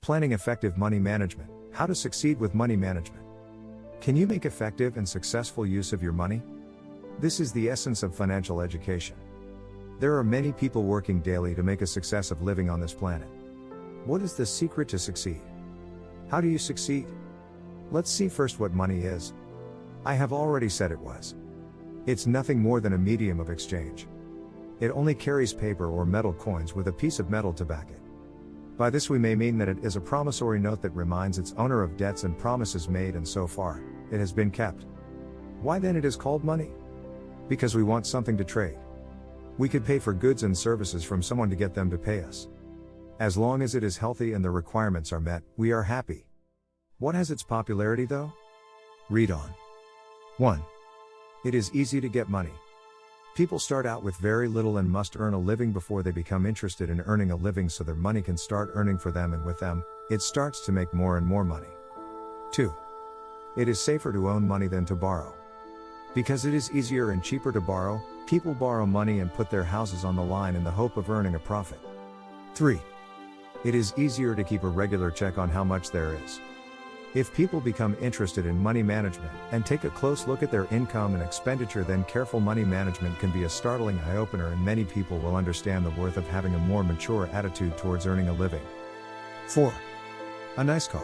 Planning effective money management. How to succeed with money management. Can you make effective and successful use of your money? This is the essence of financial education. There are many people working daily to make a success of living on this planet. What is the secret to succeed? How do you succeed? Let's see first what money is. I have already said it was. It's nothing more than a medium of exchange. It only carries paper or metal coins with a piece of metal to back it. By this we may mean that it is a promissory note that reminds its owner of debts and promises made, and so far, it has been kept. Why then it is called money? Because we want something to trade. We could pay for goods and services from someone to get them to pay us. As long as it is healthy and the requirements are met, we are happy. What has its popularity though? Read on. 1. It is easy to get money. People start out with very little and must earn a living before they become interested in earning a living so their money can start earning for them, and with them, it starts to make more and more money. 2. It is safer to own money than to borrow. Because it is easier and cheaper to borrow, people borrow money and put their houses on the line in the hope of earning a profit. 3. It is easier to keep a regular check on how much there is. If people become interested in money management and take a close look at their income and expenditure, then careful money management can be a startling eye-opener, and many people will understand the worth of having a more mature attitude towards earning a living. 4. A nice car.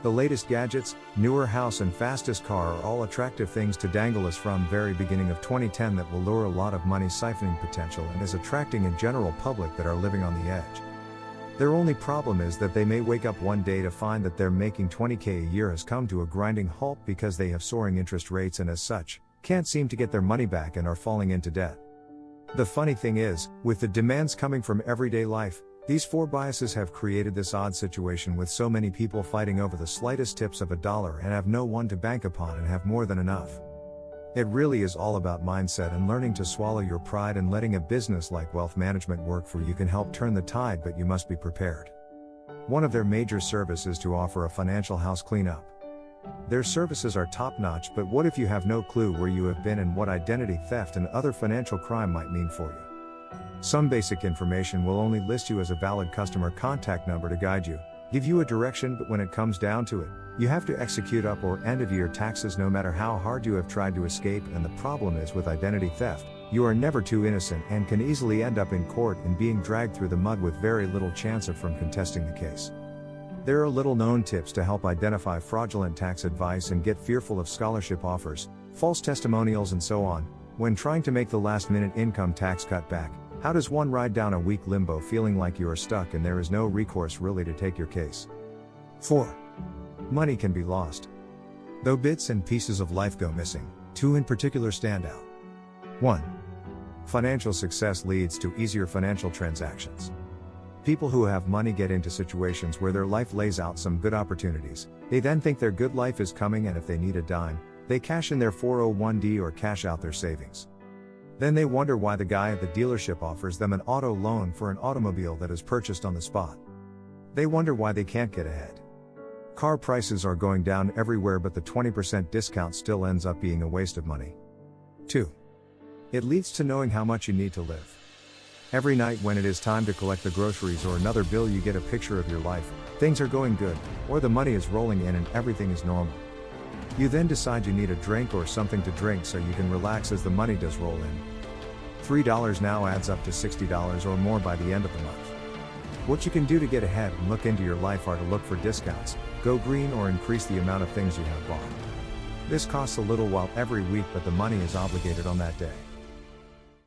The latest gadgets, newer house and fastest car are all attractive things to dangle us from very beginning of 2010 that will lure a lot of money siphoning potential and is attracting a general public that are living on the edge. Their only problem is that they may wake up one day to find that their making $20K a year has come to a grinding halt because they have soaring interest rates and as such, can't seem to get their money back and are falling into debt. The funny thing is, with the demands coming from everyday life, these four biases have created this odd situation with so many people fighting over the slightest tips of a dollar and have no one to bank upon and have more than enough. It really is all about mindset and learning to swallow your pride and letting a business like wealth management work for you can help turn the tide, but you must be prepared. One of their major services is to offer a financial house cleanup. Their services are top-notch, but what if you have no clue where you have been and what identity theft and other financial crime might mean for you? Some basic information will only list you as a valid customer contact number to guide you, give you a direction, but when it comes down to it, you have to execute up or end of year taxes no matter how hard you have tried to escape, and the problem is with identity theft, you are never too innocent and can easily end up in court and being dragged through the mud with very little chance of from contesting the case. There are little known tips to help identify fraudulent tax advice and get fearful of scholarship offers, false testimonials and so on, when trying to make the last minute income tax cut back. How does one ride down a week limbo feeling like you are stuck and there is no recourse really to take your case? 4. Money can be lost. Though bits and pieces of life go missing, two in particular stand out. 1. Financial success leads to easier financial transactions. People who have money get into situations where their life lays out some good opportunities. They then think their good life is coming, and if they need a dime, they cash in their 401(k) or cash out their savings. Then they wonder why the guy at the dealership offers them an auto loan for an automobile that is purchased on the spot. They wonder why they can't get ahead. Car prices are going down everywhere, but the 20% discount still ends up being a waste of money. 2. It leads to knowing how much you need to live. Every night when it is time to collect the groceries or another bill, you get a picture of your life. Things are going good, or the money is rolling in and everything is normal. You then decide you need a drink or something to drink so you can relax as the money does roll in. $3 now adds up to $60 or more by the end of the month. What you can do to get ahead and look into your life are to look for discounts, go green, or increase the amount of things you have bought. This costs a little while every week, but the money is obligated on that day.